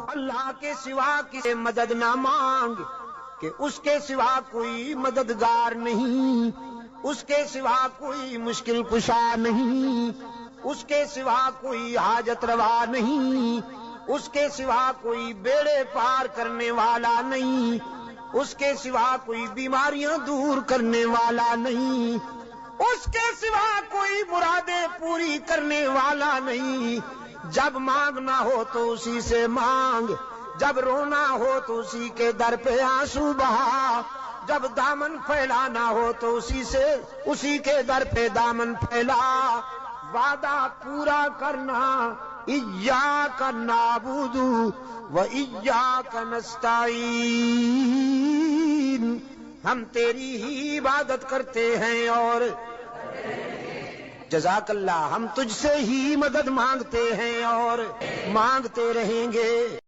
اللہ کے سوا کسی مدد نہ مانگ کہ اس کے سوا کوئی مددگار نہیں، اس کے سوا کوئی مشکل کشا نہیں، اس کے سوا کوئی حاجت روا نہیں، اس کے سوا کوئی بیڑے پار کرنے والا نہیں، اس کے سوا کوئی بیماریاں دور کرنے والا نہیں، اس کے سوا کوئی مرادیں پوری کرنے والا نہیں۔ جب مانگنا ہو تو اسی سے مانگ، جب رونا ہو تو اسی کے در پہ آنسو بہا، جب دامن پھیلانا ہو تو اسی کے در پہ دامن پھیلا۔ وعدہ پورا کرنا، ایاک نعبد و ایاک نستعین، ہم تیری ہی عبادت کرتے ہیں اور جزاک اللہ ہم تجھ سے ہی مدد مانگتے ہیں اور مانگتے رہیں گے۔